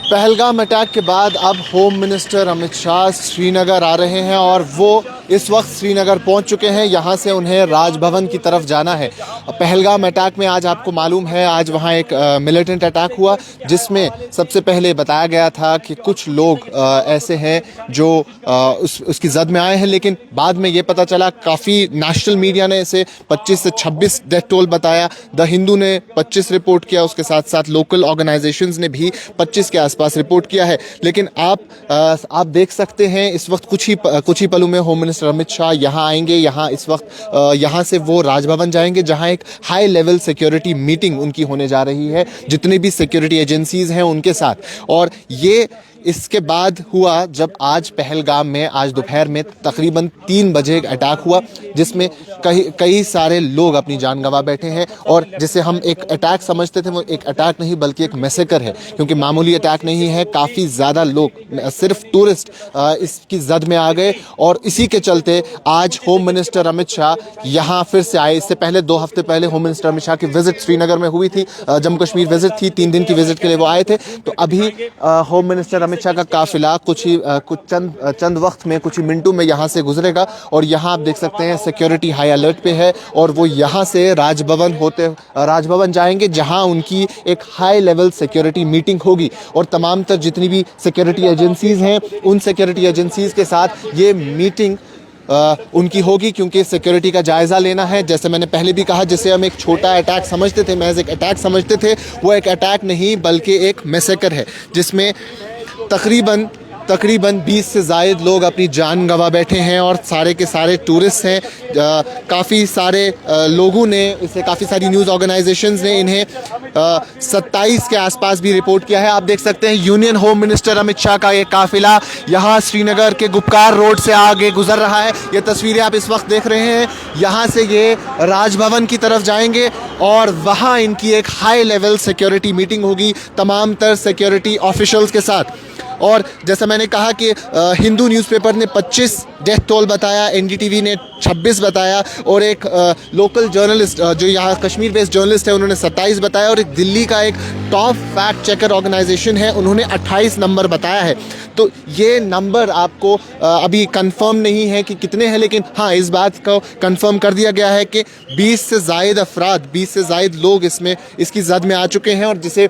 Pahalgam attack के बाद अब होम मिनिस्टर अमित शाह श्रीनगर आ रहे हैं और वो इस वक्त श्रीनगर पहुंच चुके हैं। यहाँ से उन्हें राजभवन की तरफ जाना है। पहलगाम अटैक में आज आपको मालूम है, आज वहाँ एक मिलिटेंट अटैक हुआ जिसमें सबसे पहले बताया गया था कि कुछ लोग ऐसे हैं जो उसकी जद में आए हैं, लेकिन बाद में ये पता चला, काफ़ी नेशनल मीडिया ने इसे 25 से 26 डेथ टोल बताया। द हिंदू ने 25 रिपोर्ट किया, उसके साथ साथ लोकल ऑर्गेनाइजेशंस ने भी 25 के आसपास रिपोर्ट किया है। लेकिन आप देख सकते हैं इस वक्त कुछ ही पलों में होम मिनिस्टर अमित शाह यहाँ आएंगे। यहाँ इस वक्त यहाँ से वो राजभवन जाएंगे, जहाँ एक हाई लेवल सिक्योरिटी मीटिंग उनकी होने जा रही है जितनी भी सिक्योरिटी एजेंसीज हैं उनके साथ। और ये इसके बाद हुआ जब आज पहलगाम में आज दोपहर में तकरीबन 3 बजे एक अटैक हुआ जिसमें कई सारे लोग अपनी जान गंवा बैठे हैं। और जिसे हम एक अटैक समझते थे, वो एक अटैक नहीं बल्कि एक मैसेकर है, क्योंकि मामूली अटैक नहीं है। काफ़ी ज़्यादा लोग, सिर्फ टूरिस्ट इसकी जद में आ गए और इसी के चलते आज होम मिनिस्टर अमित शाह यहाँ फिर से आए। इससे पहले 2 हफ्ते पहले होम मिनिस्टर अमित शाह की विजिट श्रीनगर में हुई थी, जम्मू कश्मीर विजिट थी, 3 दिन की विजिट के लिए वो आए थे। तो अभी होम मिनिस्टर अमित शाह का काफिला कुछ चंद वक्त में, कुछ ही मिनटों में यहाँ से गुजरेगा। और यहाँ आप देख सकते हैं सिक्योरिटी हाई अलर्ट पे है और वो यहाँ से राजभवन जाएंगे, जहाँ उनकी एक हाई लेवल सिक्योरिटी मीटिंग होगी। और तमाम तर जितनी भी सिक्योरिटी एजेंसीज हैं, उन सिक्योरिटी एजेंसीज के साथ ये मीटिंग उनकी होगी, क्योंकि सिक्योरिटी का जायज़ा लेना है। जैसे मैंने पहले भी कहा, जिसे हम एक छोटा अटैक समझते थे, महज एक अटैक समझते थे, वो एक अटैक नहीं बल्कि एक मैसेकर है जिसमें तकरीबन 20 से ज़ायद लोग अपनी जान गंवा बैठे हैं और सारे के सारे टूरिस्ट हैं। काफ़ी सारे लोगों ने इसे, काफ़ी सारी न्यूज़ ऑर्गेनाइजेशंस ने इन्हें 27 के आसपास भी रिपोर्ट किया है। आप देख सकते हैं union home minister Amit Shah का ये काफिला यहाँ श्रीनगर के गुपकार रोड से आगे गुजर रहा है। ये तस्वीरें आप इस वक्त देख रहे हैं। यहाँ से ये राजभवन की तरफ जाएंगे और वहाँ इनकी एक हाई लेवल सिक्योरिटी मीटिंग होगी तमाम तर सिक्योरिटी ऑफिशियल्स के साथ। और जैसा मैंने कहा कि हिंदू न्यूज़पेपर ने 25 डेथ टोल बताया, एनडीटीवी ने 26 बताया और एक लोकल जर्नलिस्ट जो यहाँ कश्मीर बेस्ड जर्नलिस्ट है उन्होंने 27 बताया, और एक दिल्ली का एक टॉप फैक्ट चेकर ऑर्गेनाइजेशन है उन्होंने 28 नंबर बताया है। तो ये नंबर आपको अभी कंफर्म नहीं है कि कितने हैं, लेकिन हाँ, इस बात को कंफर्म कर दिया गया है कि 20 से ज़ायद अफराद, 20 से ज़ायद लोग इसकी जद में आ चुके हैं। और जिसे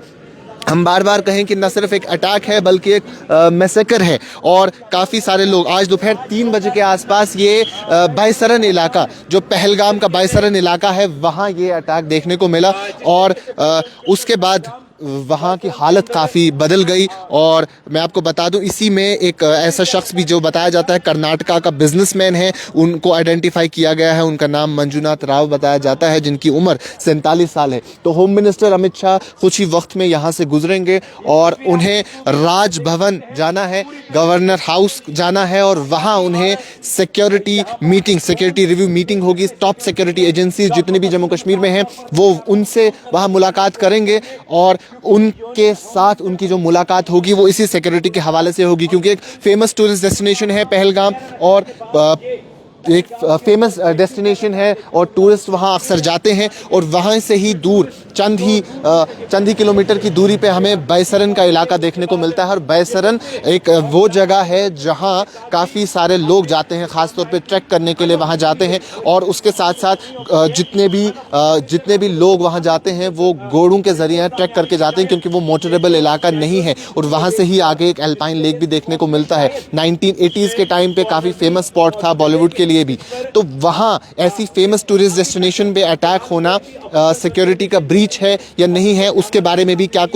हम बार बार कहें कि न सिर्फ एक अटैक है बल्कि एक मैसेकर है। और काफ़ी सारे लोग, आज दोपहर 3 बजे के आसपास ये बायसरन इलाका, जो पहलगाम का बायसरन इलाका है, वहाँ ये अटैक देखने को मिला। और उसके बाद वहाँ की हालत काफ़ी बदल गई। और मैं आपको बता दूं, इसी में एक ऐसा शख्स भी जो बताया जाता है कर्नाटका का बिजनेसमैन है, उनको आइडेंटिफाई किया गया है। उनका नाम मंजुनाथ राव बताया जाता है, जिनकी उम्र 47 साल है। तो होम मिनिस्टर अमित शाह कुछ ही वक्त में यहाँ से गुजरेंगे और उन्हें राजभवन जाना है, गवर्नर हाउस जाना है और वहाँ उन्हें सिक्योरिटी रिव्यू मीटिंग होगी। टॉप सिक्योरिटी एजेंसी जितनी भी जम्मू कश्मीर में हैं वो उनसे वहाँ मुलाकात करेंगे और उनके साथ उनकी जो मुलाकात होगी वो इसी सिक्योरिटी के हवाले से होगी, क्योंकि एक फेमस टूरिस्ट डेस्टिनेशन है पहलगाम और एक फेमस डेस्टिनेशन है और टूरिस्ट वहाँ अक्सर जाते हैं। और वहाँ से ही दूर चंद ही किलोमीटर की दूरी पे हमें बायसरन का इलाका देखने को मिलता है। और बायसरन एक वो जगह है जहाँ काफ़ी सारे लोग जाते हैं, ख़ास तौर पे ट्रैक करने के लिए वहाँ जाते हैं। और उसके साथ साथ जितने भी लोग वहाँ जाते हैं वो घोड़ों के ज़रिए ट्रैक करके जाते हैं, क्योंकि वो मोटरेबल इलाका नहीं है। और वहाँ से ही आगे एक एल्पाइन लेक भी देखने को मिलता है। 1980s के टाइम पे काफ़ी फेमस स्पॉट था बॉलीवुड के लिए भी। तो वहाँ ऐसी फेमस टूरिस्ट डेस्टिनेशन पे अटैक होना सिक्योरिटी का ब्रीच है या नहीं है, उसके बारे में भी क्या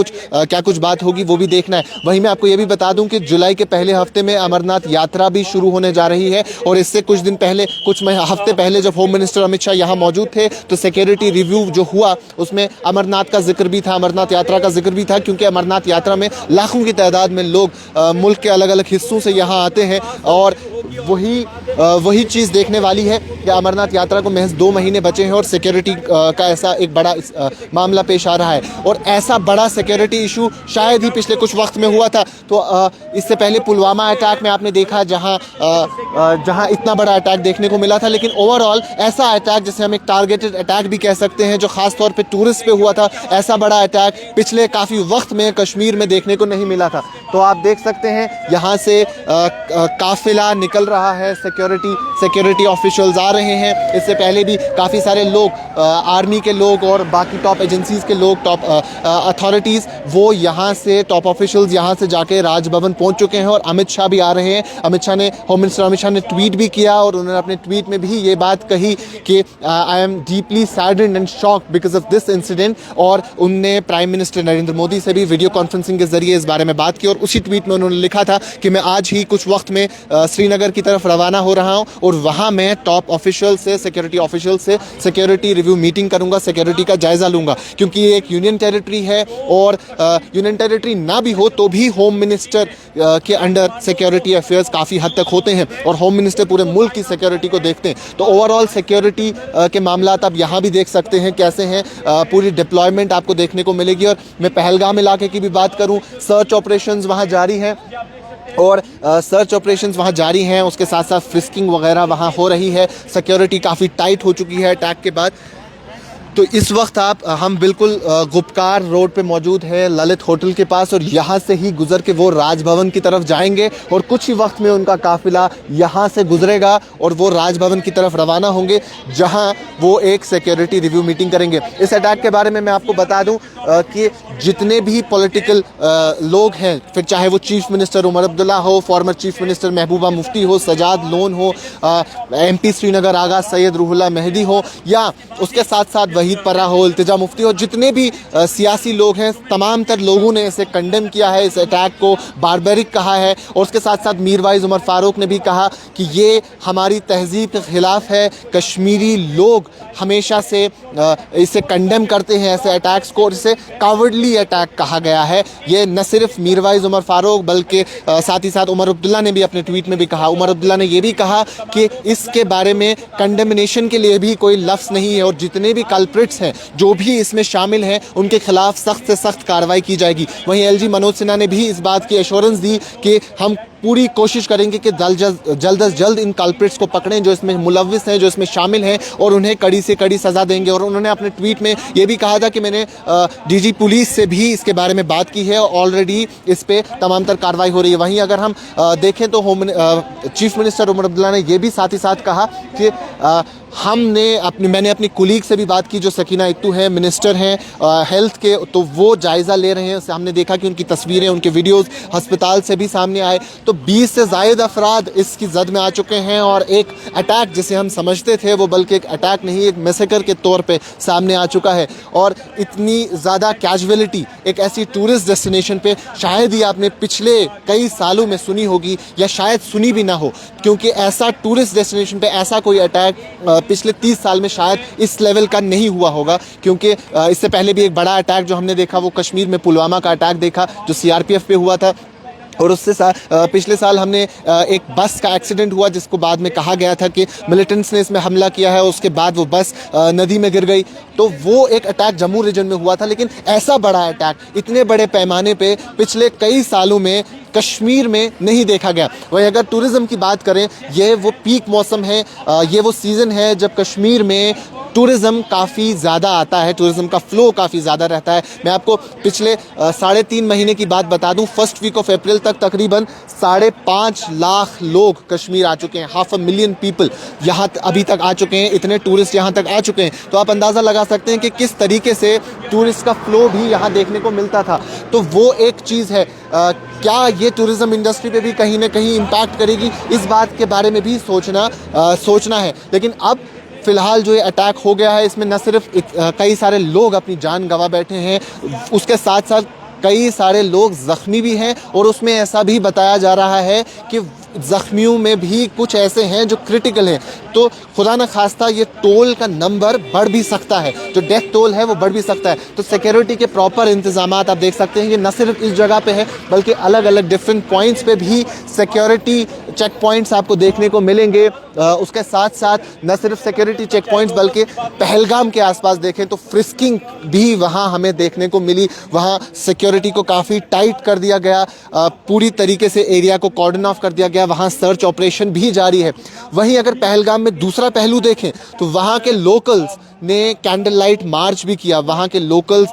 कुछ बात होगी वो भी देखना है। वहीं मैं आपको ये भी बता दूं कि जुलाई के पहले हफ्ते में अमरनाथ यात्रा भी शुरू होने जा रही है। और इससे कुछ हफ्ते पहले जब होम मिनिस्टर अमित शाह यहाँ मौजूद थे तो सिक्योरिटी रिव्यू जो हुआ उसमें अमरनाथ का जिक्र भी था, अमरनाथ यात्रा का जिक्र भी था, क्योंकि अमरनाथ यात्रा में लाखों की तादाद में लोग मुल्क के अलग अलग हिस्सों से यहाँ आते हैं। और वही चीज़ देखने वाली है कि अमरनाथ यात्रा को महज 2 महीने बचे हैं और सिक्योरिटी का ऐसा एक बड़ा मामला पेश आ रहा है। और ऐसा बड़ा सिक्योरिटी इशू शायद ही पिछले कुछ वक्त में हुआ था। तो इससे पहले पुलवामा अटैक में आपने देखा जहां इतना बड़ा अटैक देखने को मिला था, लेकिन ओवरऑल ऐसा अटैक जिसे हम एक टारगेटेड अटैक भी कह सकते हैं, जो खास तौर पे टूरिस्ट पे हुआ था, ऐसा बड़ा अटैक पिछले काफ़ी वक्त में कश्मीर में देखने को नहीं मिला था। तो आप देख सकते हैं यहाँ से काफिला निकल रहा है, सिक्योरिटी ऑफिशियल्स आ रहे हैं। इससे पहले भी काफ़ी सारे लोग, आर्मी के लोग और बाकी टॉप एजेंसीज़ के लोग, टॉप अथॉरिटीज़, वो यहाँ से टॉप ऑफिशियल्स यहाँ से जाके राजभवन पहुँच चुके हैं और अमित शाह भी आ रहे हैं। होम मिनिस्टर अमित शाह ने ट्वीट भी किया और उन्होंने अपने ट्वीट में भी ये बात कही कि I am deeply saddened and shocked because of this incident. और उनने प्राइम मिनिस्टर नरेंद्र मोदी से भी वीडियो कॉन्फ्रेंसिंग के जरिए इस बारे में बात की और उसी ट्वीट में उन्होंने लिखा था कि मैं आज ही कुछ वक्त में श्रीनगर की तरफ रवाना हो रहा हूं और वहां मैं टॉप ऑफिशियल से, सिक्योरिटी ऑफिशियल से सिक्योरिटी रिव्यू मीटिंग करूंगा, सिक्योरिटी का जायजा लूंगा। क्योंकि ये एक यूनियन टेरिटरी है और यूनियन टेरिटरी ना भी हो तो भी होम मिनिस्टर के अंडर सिक्योरिटी अफेयर्स काफ़ी हद तक होते हैं और होम मिनिस्टर पूरे मुल्क की सिक्योरिटी को देखते हैं। तो ओवरऑल सिक्योरिटी के मामला आप यहाँ भी देख सकते हैं कैसे हैं। पूरी डिप्लॉयमेंट आपको देखने को मिलेगी। और मैं पहलगाम इलाके की भी बात करूँ, सर्च ऑपरेशंस वहाँ जारी हैं और सर्च ऑपरेशंस वहाँ जारी हैं। उसके साथ साथ फ्रिस्किंग वगैरह वहाँ हो रही है। सिक्योरिटी काफ़ी टाइट हो चुकी है अटैक के बाद। तो इस वक्त हम बिल्कुल गुपकार रोड पे मौजूद है, ललित होटल के पास, और यहाँ से ही गुजर के वो राजभवन की तरफ जाएंगे और कुछ ही वक्त में उनका काफिला यहाँ से गुजरेगा और वो राजभवन की तरफ रवाना होंगे, जहाँ वो एक सिक्योरिटी रिव्यू मीटिंग करेंगे। इस अटैक के बारे में मैं आपको बता दूँ कि जितने भी पॉलिटिकल लोग हैं, फिर चाहे वो चीफ मिनिस्टर उमर अब्दुल्ला हो, former chief minister Mehbooba Mufti हो, सजाद लोन हो, MP श्रीनगर आगा सैयद रूहुल्लाह मेहदी हो, या उसके साथ साथ वहीद पर्रा हो, इल्तिजा मुफ्ती हो, जितने भी सियासी लोग हैं, तमाम तर लोगों ने इसे कंडेम किया है, इस अटैक को बारबरिक कहा है। और उसके साथ साथ मीरवाइज उमर फारूक ने भी कहा कि ये हमारी तहजीब के ख़िलाफ़ है। कश्मीरी लोग हमेशा से इसे कंडेम करते हैं, ऐसे अटैक्स को, और इसे कावर्डली अटैक कहा गया है। ये न सिर्फ मीरवाइज उमर फारूक बल्कि साथ ही साथ उमर अब्दुल्ला ने भी अपने ट्वीट में भी कहा। उमर अब्दुल्ला ने ये भी कहा कि इसके बारे में कंडेमिनेशन के लिए भी कोई लफ्ज़ नहीं है और जितने भी कल्प्रिट्स हैं, जो भी इसमें शामिल हैं, उनके खिलाफ सख्त से सख्त कार्रवाई की जाएगी। वहीं LG मनोज सिन्हा ने भी इस बात की एश्योरेंस दी कि हम पूरी कोशिश करेंगे कि जल्द अज जल्द इन कल्प्रिट्स को पकड़ें जो इसमें मुलव्विस हैं, जो इसमें शामिल हैं, और उन्हें कड़ी से कड़ी सज़ा देंगे। और उन्होंने अपने ट्वीट में ये भी कहा था कि मैंने DG पुलिस से भी इसके बारे में बात की है, ऑलरेडी इस पर तमाम तर कार्रवाई हो रही है। वहीं अगर हम देखें तो चीफ मिनिस्टर उमर अब्दुल्ला ने यह भी साथ ही साथ कहा कि मैंने अपनी कुलीग से भी बात की जो सकीना इत्तू हैं, मिनिस्टर हैं हेल्थ के, तो वो जायज़ा ले रहे हैं। हमने देखा कि उनकी तस्वीरें, उनके वीडियोस अस्पताल से भी सामने आए। तो 20 से ज़ायद अफराद इसकी जद में आ चुके हैं और एक अटैक जिसे हम समझते थे वो बल्कि एक अटैक नहीं, एक मैसेकर के तौर पे सामने आ चुका है। और इतनी ज़्यादा कैजुअलिटी एक ऐसी टूरिस्ट डेस्टिनेशन पे शायद ही आपने पिछले कई सालों में सुनी होगी, या शायद सुनी भी ना हो, क्योंकि ऐसा टूरिस्ट डेस्टिनेशन पे ऐसा कोई अटैक पिछले 30 साल में शायद इस लेवल का नहीं हुआ होगा। क्योंकि इससे पहले भी एक बड़ा अटैक जो हमने देखा वो कश्मीर में पुलवामा का अटैक देखा जो CRPF पे हुआ था, और उससे पिछले साल हमने एक बस का एक्सीडेंट हुआ जिसको बाद में कहा गया था कि मिलिटेंट्स ने इसमें हमला किया है, उसके बाद वो बस नदी में गिर गई। तो वो एक अटैक जम्मू रीजन में हुआ था, लेकिन ऐसा बड़ा अटैक इतने बड़े पैमाने पे पिछले कई सालों में कश्मीर में नहीं देखा गया। वहीं अगर टूरिज़्म की बात करें, ये वो पीक मौसम है, ये वो सीज़न है जब कश्मीर में टूरिज़्म काफ़ी ज़्यादा आता है, टूरिज़्म का फ़्लो काफ़ी ज़्यादा रहता है। मैं आपको पिछले 3.5 महीने की बात बता दूं, फर्स्ट वीक ऑफ अप्रैल तक तकरीबन 5.5 लाख लोग कश्मीर आ चुके हैं। 500,000 पीपल यहाँ अभी तक आ चुके हैं, इतने टूरिस्ट यहाँ तक आ चुके हैं। तो आप अंदाज़ा लगा सकते हैं कि किस तरीके से टूरिस्ट का फ़्लो भी यहाँ देखने को मिलता था। तो वो एक चीज़ है। क्या ये टूरिज़्म इंडस्ट्री पे भी कहीं ना कहीं इम्पैक्ट करेगी, इस बात के बारे में भी सोचना है। लेकिन अब फ़िलहाल जो ये अटैक हो गया है, इसमें न सिर्फ कई सारे लोग अपनी जान गंवा बैठे हैं, उसके साथ साथ कई सारे लोग ज़ख्मी भी हैं। और उसमें ऐसा भी बताया जा रहा है कि ज़ख्मियों में भी कुछ ऐसे हैं जो क्रिटिकल हैं। तो खुदा न खास्ता ये टोल का नंबर बढ़ भी सकता है, जो डेथ टोल है वो बढ़ भी सकता है। तो सिक्योरिटी के प्रॉपर इंतजाम आप देख सकते हैं। ये न सिर्फ इस जगह पे है बल्कि अलग अलग डिफरेंट पॉइंट्स पे भी सिक्योरिटी चेक पॉइंट्स आपको देखने को मिलेंगे। उसके साथ साथ न सिर्फ सिक्योरिटी चेक पॉइंट्स बल्कि पहलगाम के आसपास देखें तो फ्रिस्किंग भी वहाँ हमें देखने को मिली। वहाँ सिक्योरिटी को काफ़ी टाइट कर दिया गया, पूरी तरीके से एरिया को कॉर्डन ऑफ कर दिया गया। वहाँ सर्च ऑपरेशन भी जारी है। वहीं अगर पहलगाम में दूसरा पहलू देखें तो वहाँ के लोकल्स ने कैंडल लाइट मार्च भी किया। वहाँ के लोकल्स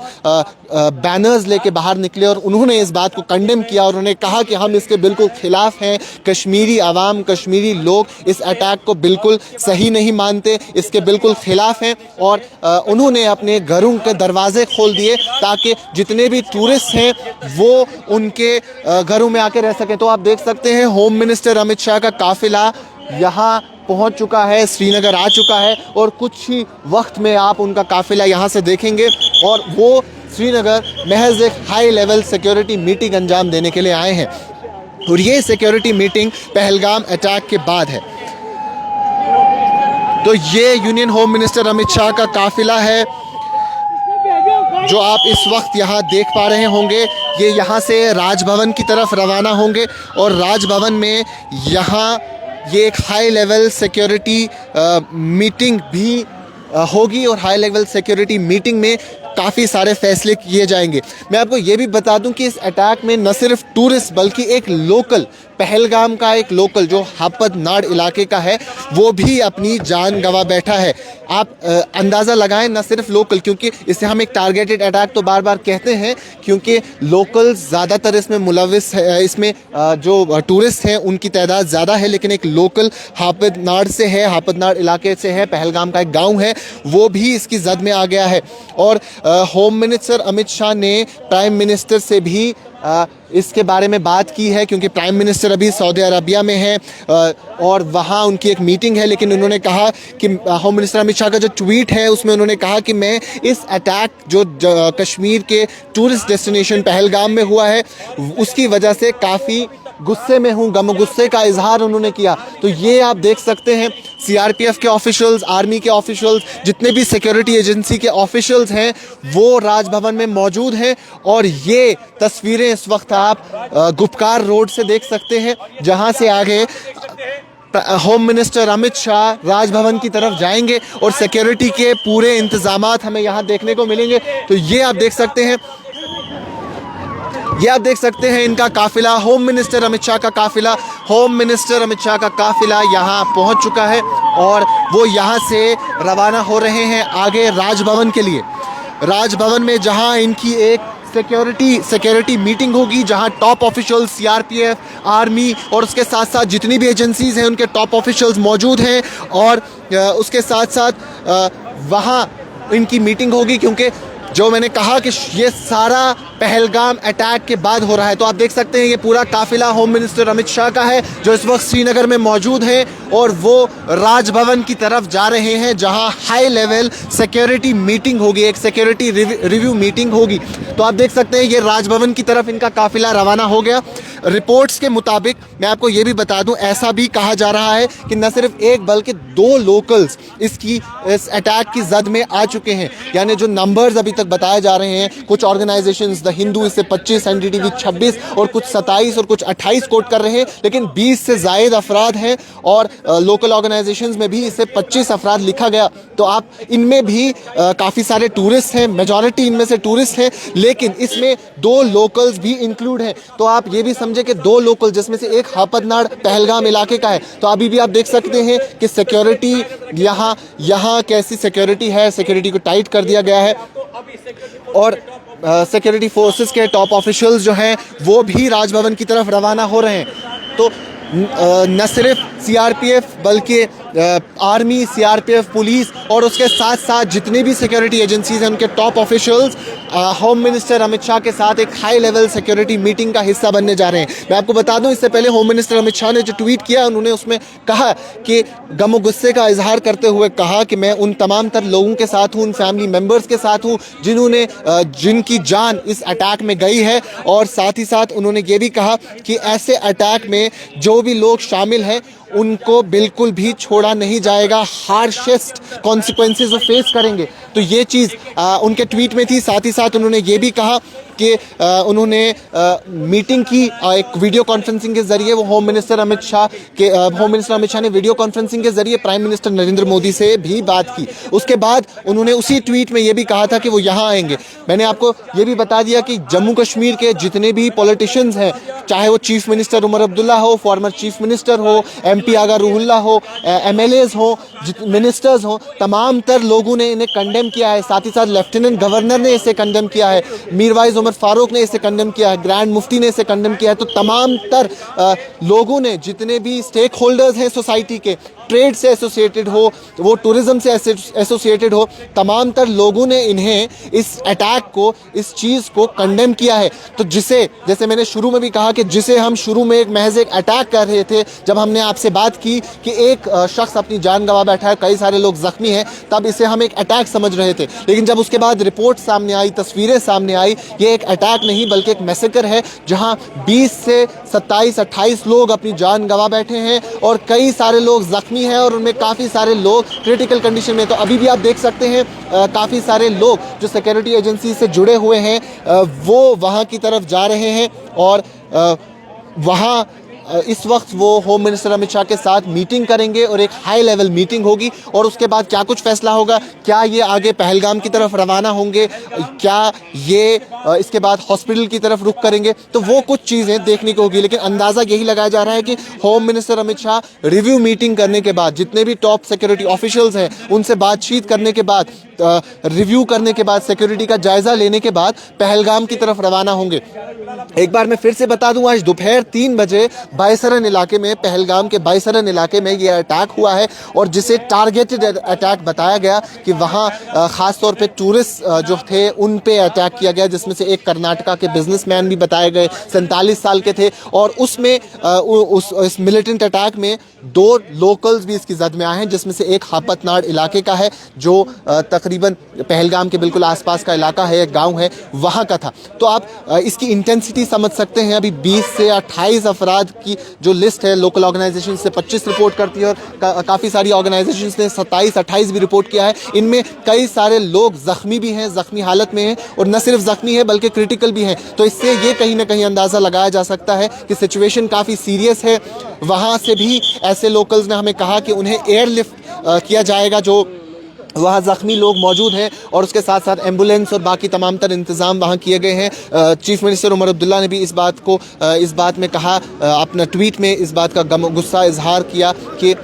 बैनर्स लेके बाहर निकले और उन्होंने इस बात को कंडेम किया और उन्होंने कहा कि हम इसके बिल्कुल खिलाफ हैं। कश्मीरी आवाम, कश्मीरी लोग इस अटैक को बिल्कुल सही नहीं मानते, इसके बिल्कुल खिलाफ हैं। और उन्होंने अपने घरों के दरवाजे खोल दिए ताकि जितने भी टूरिस्ट हैं वो उनके घरों में आके रह सकें। तो आप देख सकते हैं होम मिनिस्टर अमित शाह का काफिला यहाँ पहुंच चुका है, श्रीनगर आ चुका है और कुछ ही वक्त में आप उनका काफिला यहाँ से देखेंगे। और वो श्रीनगर महज एक हाई लेवल सिक्योरिटी मीटिंग अंजाम देने के लिए आए हैं और ये सिक्योरिटी मीटिंग पहलगाम अटैक के बाद है। तो ये union home minister Amit Shah का काफिला है जो आप इस वक्त यहाँ देख पा रहे होंगे। ये यहाँ से राजभवन की तरफ रवाना होंगे और राजभवन में यहाँ ये एक हाई लेवल सिक्योरिटी मीटिंग भी होगी और हाई लेवल सिक्योरिटी मीटिंग में काफ़ी सारे फैसले किए जाएंगे। मैं आपको ये भी बता दूं कि इस अटैक में न सिर्फ टूरिस्ट बल्कि एक लोकल, पहलगाम का एक लोकल जो हापतनाड़ इलाके का है वो भी अपनी जान गंवा बैठा है। आप अंदाज़ा लगाएं, न सिर्फ लोकल, क्योंकि इसे हम एक टारगेटेड अटैक तो बार बार कहते हैं क्योंकि लोकल्स ज़्यादातर इसमें मुलविस है। इसमें जो टूरिस्ट हैं उनकी तादाद ज़्यादा है, लेकिन एक लोकल हापतनाड़ से है, हापतनाड़ इलाके से है, पहलगाम का एक गाँव है, वो भी इसकी जद में आ गया है। और होम मिनिस्टर अमित शाह ने प्राइम मिनिस्टर से भी इसके बारे में बात की है क्योंकि प्राइम मिनिस्टर अभी सऊदी अरबिया में है और वहाँ उनकी एक मीटिंग है। लेकिन उन्होंने कहा कि होम मिनिस्टर अमित शाह का जो ट्वीट है उसमें उन्होंने कहा कि मैं इस अटैक जो कश्मीर के टूरिस्ट डेस्टिनेशन पहलगाम में हुआ है उसकी वजह से काफ़ी गुस्से में हूँ, गम गुस्से का इजहार उन्होंने किया। तो ये आप देख सकते हैं सीआरपीएफ के ऑफिशियल्स, आर्मी के ऑफिशियल्स, जितने भी सिक्योरिटी एजेंसी के ऑफिशियल्स हैं वो राजभवन में मौजूद हैं। और ये तस्वीरें इस वक्त आप गुपकार रोड से देख सकते हैं जहां से आगे होम मिनिस्टर अमित शाह राजभवन की तरफ जाएंगे और सिक्योरिटी के पूरे इंतजामात हमें यहाँ देखने को मिलेंगे। तो ये आप देख सकते हैं, ये आप देख सकते हैं इनका काफिला, होम मिनिस्टर अमित शाह का काफिला, होम मिनिस्टर अमित शाह का काफिला यहाँ पहुँच चुका है और वो यहाँ से रवाना हो रहे हैं आगे राजभवन के लिए। राजभवन में जहाँ इनकी एक सिक्योरिटी मीटिंग होगी जहां टॉप ऑफिशियल्स, सीआरपीएफ, आर्मी और उसके साथ साथ जितनी भी एजेंसीज हैं उनके टॉप ऑफिशियल्स मौजूद हैं। और उसके साथ साथ वहां इनकी मीटिंग होगी क्योंकि जो मैंने कहा कि ये सारा पहलगाम अटैक के बाद हो रहा है। तो आप देख सकते हैं ये पूरा काफिला होम मिनिस्टर अमित शाह का है जो इस वक्त श्रीनगर में मौजूद है और वो राजभवन की तरफ जा रहे हैं जहां हाई लेवल सिक्योरिटी मीटिंग होगी, एक सिक्योरिटी रिव्यू मीटिंग होगी। तो आप देख सकते हैं ये राजभवन की तरफ इनका काफिला रवाना हो गया। रिपोर्ट्स के मुताबिक मैं आपको ये भी बता दूं, ऐसा भी कहा जा रहा है कि न सिर्फ एक बल्कि 2 लोकल्स इस अटैक की जद में आ चुके हैं। यानी जो नंबर्स अभी तक बताए जा रहे हैं, कुछ ऑर्गेनाइजेशंस द हिंदू इससे 25, एनडीटीवी 26 और कुछ 27 और कुछ 28 कोट कर रहे हैं, लेकिन 20 से ज़ायद अफराद हैं और लोकल ऑर्गेनाइजेशंस में भी इसे 25 अफराद लिखा गया। तो आप इनमें भी काफ़ी सारे टूरिस्ट हैं, मेजॉरिटी इनमें से टूरिस्ट हैं, लेकिन इसमें 2 लोकल्स भी इंक्लूड हैं। तो आप ये भी समझे कि 2 लोकल जिसमें से एक हापतनाड़ पहलगाम इलाके का है। तो अभी भी आप देख सकते हैं कि सिक्योरिटी यहाँ कैसी सिक्योरिटी है, सिक्योरिटी को टाइट कर दिया गया है और सिक्योरिटी फोर्सेस के टॉप ऑफिशियल्स जो हैं वो भी राजभवन की तरफ रवाना हो रहे हैं। तो न सिर्फ सीआरपीएफ बल्कि आर्मी, सीआरपीएफ, पुलिस और उसके साथ साथ जितने भी सिक्योरिटी एजेंसीज हैं उनके top officials home minister Amit Shah के साथ एक हाई लेवल सिक्योरिटी मीटिंग का हिस्सा बनने जा रहे हैं। मैं आपको बता दूं, इससे पहले होम मिनिस्टर अमित शाह ने जो ट्वीट किया उन्होंने उसमें कहा कि गम गुस्से का इजहार करते हुए कहा कि मैं उन तमाम तर लोगों के साथ हूं, उन फैमिली मेम्बर्स के साथ हूं जिन्होंने जिनकी जान इस अटैक में गई है। और साथ ही साथ उन्होंने ये भी कहा कि ऐसे अटैक में जो भी लोग शामिल हैं उनको बिल्कुल भी छोड़ा नहीं जाएगा, हार्शेस्ट कॉन्सिक्वेंसेस वो फेस करेंगे। तो ये चीज़ उनके ट्वीट में थी। साथ ही साथ उन्होंने ये भी कहा कि उन्होंने मीटिंग की एक वीडियो कॉन्फ्रेंसिंग के जरिए। वो होम मिनिस्टर अमित शाह ने वीडियो कॉन्फ्रेंसिंग के जरिए प्राइम मिनिस्टर नरेंद्र मोदी से भी बात की। उसके बाद उन्होंने उसी ट्वीट में ये भी कहा था कि वो यहाँ आएंगे। मैंने आपको ये भी बता दिया कि जम्मू कश्मीर के जितने भी पॉलिटिशियंस हैं, चाहे वो चीफ मिनिस्टर उमर अब्दुल्ला हो, फॉर्मर चीफ मिनिस्टर हो, MP आगा रूहुल्ला हो, MLAs हो, मिनिस्टर्स हो, तमाम तर लोगों ने इन्हें कंडेम किया है। साथ ही साथ लेफ्टिनेंट गवर्नर ने इसे कंडेम किया है, मीरवाइज उमर फारूक ने इसे कंडेम किया है, ग्रैंड मुफ्ती ने इसे कंडेम किया है। तो तमाम तर लोगों ने, जितने भी स्टेक होल्डर्स हैं सोसाइटी के, ट्रेड से एसोसिएटेड हो, वो टूरिज्म से एसोसिएटेड हो, तमाम तर लोगों ने इन्हें इस अटैक को, इस चीज़ को कंडेम किया है। तो जिसे, जैसे मैंने शुरू में भी कहा कि जिसे हम शुरू में एक महज एक अटैक कर रहे थे, जब हमने आपसे बात की कि एक शख्स अपनी जान गंवा बैठा है, कई सारे लोग जख्मी हैं, तब इसे हम एक अटैक समझ रहे थे। लेकिन जब उसके बाद रिपोर्ट सामने आई, तस्वीरें सामने आई, ये एक अटैक नहीं बल्कि एक मैसेकर है, जहां 20 से 27-28 लोग अपनी जान गंवा बैठे हैं और कई सारे लोग जख्मी हैं और उनमें काफ़ी सारे लोग क्रिटिकल कंडीशन में। तो अभी भी आप देख सकते हैं काफ़ी सारे लोग जो सिक्योरिटी एजेंसी से जुड़े हुए हैं वो वहाँ की तरफ जा रहे हैं और वहाँ इस वक्त वो होम मिनिस्टर अमित शाह के साथ मीटिंग करेंगे और एक हाई लेवल मीटिंग होगी। और उसके बाद क्या कुछ फैसला होगा, क्या ये आगे पहलगाम की तरफ रवाना होंगे, क्या ये इसके बाद हॉस्पिटल की तरफ रुख करेंगे, तो वो कुछ चीज़ें देखने को होगी। लेकिन अंदाज़ा यही लगाया जा रहा है कि home minister Amit Shah review meeting करने के बाद, जितने भी टॉप सिक्योरिटी ऑफिशियल्स हैं उनसे बातचीत करने के बाद, रिव्यू करने के बाद, सिक्योरिटी का जायज़ा लेने के बाद पहलगाम की तरफ रवाना होंगे। एक बार मैं फिर से बता दूं, आज दोपहर 3 बजे बायसरन इलाके में, पहलगाम के बायसरन इलाके में ये अटैक हुआ है और जिसे टारगेटेड अटैक बताया गया कि वहाँ ख़ास तौर पे टूरिस्ट जो थे उन पे अटैक किया गया, जिसमें से एक कर्नाटका के बिजनेसमैन भी बताए गए, 47 साल के थे। और उसमें उस मिलिटेंट अटैक में 2 लोकल्स भी इसकी जद में आए हैं, जिसमें से एक हापतनाड़ इलाके का है जो तकरीबन पहलगाम के बिल्कुल आसपास का इलाका है, एक गाँव है, वहाँ का था। तो आप इसकी इंटेंसिटी समझ सकते हैं। अभी 20 से 28 अफराद की जो लिस्ट है, लोकल ऑर्गेनाइजेशन से 25 रिपोर्ट करती है और काफ़ी सारी ऑर्गेनाइजेशन ने 27-28 भी रिपोर्ट किया है। इनमें कई सारे लोग ज़ख्मी भी हैं, ज़ख्मी हालत में हैं और न सिर्फ ज़ख्मी है बल्कि क्रिटिकल भी हैं। तो इससे ये कहीं ना कहीं अंदाज़ा लगाया जा सकता है कि सिचुएशन काफ़ी सीरियस है। वहाँ से भी ऐसे लोकल्स ने हमें कहा कि उन्हें एयरलिफ्ट किया जाएगा जो वहाँ ज़ख्मी लोग मौजूद हैं और उसके साथ साथ एम्बुलेंस और बाकी तमाम तर इंतज़ाम वहाँ किए गए हैं। चीफ मिनिस्टर उमर अब्दुल्ला ने भी इस बात में कहा, अपना ट्वीट में इस बात का गुस्सा इजहार किया कि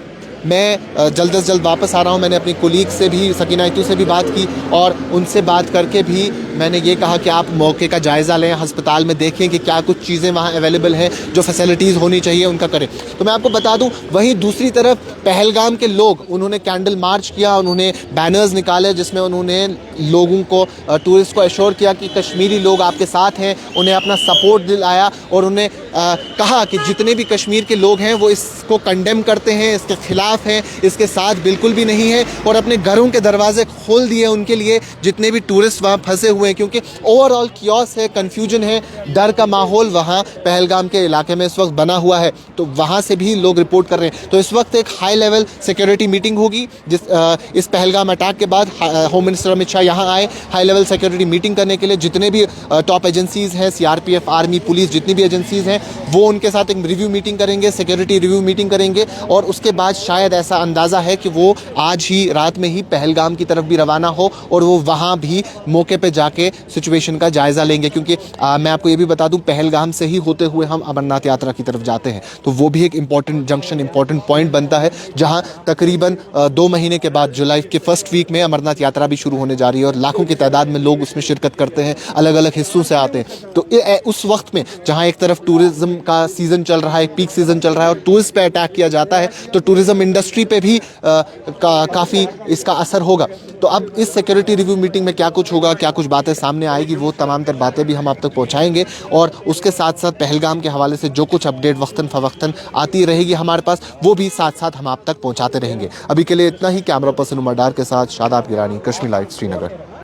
मैं जल्द से जल्द वापस आ रहा हूँ। मैंने अपनी कोलीग से भी, सकीना इतू से भी बात की और उनसे बात करके भी मैंने ये कहा कि आप मौके का जायज़ा लें, अस्पताल में देखें कि क्या कुछ चीज़ें वहाँ अवेलेबल हैं, जो फैसिलिटीज़ होनी चाहिए उनका करें। तो मैं आपको बता दूँ, वहीं दूसरी तरफ पहलगाम के लोग, उन्होंने कैंडल मार्च किया, उन्होंने बैनर्स निकाले जिसमें उन्होंने लोगों को, टूरिस्ट को एश्योर किया कि कश्मीरी लोग आपके साथ हैं, उन्हें अपना सपोर्ट दिलाया और उन्हें कहा कि जितने भी कश्मीर के लोग हैं वो इसको कंडेम करते हैं, इसके खिलाफ हैं, इसके साथ बिल्कुल भी नहीं है और अपने घरों के दरवाजे खोल दिए उनके लिए, जितने भी टूरिस्ट वहाँ फंसे हुए हैं, क्योंकि ओवरऑल कियोस है, कन्फ्यूजन है, डर का माहौल वहाँ पहलगाम के इलाके में इस वक्त बना हुआ है। तो वहाँ से भी लोग रिपोर्ट कर रहे हैं। तो इस वक्त एक हाई लेवल सिक्योरिटी मीटिंग होगी इस पहलगाम अटैक के बाद। होम मिनिस्टर अमित शाह यहाँ आए हाई लेवल सिक्योरिटी मीटिंग करने के लिए। जितने भी टॉप एजेंसीज़ हैं, CRPF, आर्मी, पुलिस, जितनी भी एजेंसीज़ हैं, वो उनके साथ एक रिव्यू मीटिंग करेंगे, सिक्योरिटी रिव्यू मीटिंग करेंगे और उसके बाद शायद ऐसा अंदाज़ा है कि वो आज ही रात में ही पहलगाम की तरफ भी रवाना हो और वो वहाँ भी मौके पे जाके जाके सिचुएशन का जायज़ा लेंगे, क्योंकि मैं आपको ये भी बता दूं, पहलगाम से ही होते हुए हम अमरनाथ यात्रा की तरफ जाते हैं, तो वो भी एक इंपॉर्टेंट जंक्शन, इंपॉर्टेंट पॉइंट बनता है, जहां तकरीबन 2 महीने के बाद जुलाई के फर्स्ट वीक में अमरनाथ यात्रा भी शुरू होने जा रही है और लाखों की तादाद में लोग उसमें शिरकत करते हैं, अलग अलग हिस्सों से आते हैं। तो उस वक्त में जहां एक तरफ टूरिज्म का सीज़न चल रहा है, पीक सीज़न चल रहा है और टूरिस्ट पे अटैक किया जाता है, तो टूरिज्म इंडस्ट्री पे भी काफ़ी इसका असर होगा। तो अब इस सिक्योरिटी रिव्यू मीटिंग में क्या कुछ होगा, क्या कुछ बातें सामने आएगी, वो तमाम तर बातें भी हम आप तक पहुंचाएंगे और उसके साथ साथ पहलगाम के हवाले से जो कुछ अपडेट वक्तन फ़वक्तन आती रहेगी हमारे पास, वो भी साथ साथ हम आप तक पहुंचाते रहेंगे। अभी के लिए इतना ही। कैमरा पर्सन उमर डार के साथ शादाब गिरानी, कश्मीर लाइव, श्रीनगर।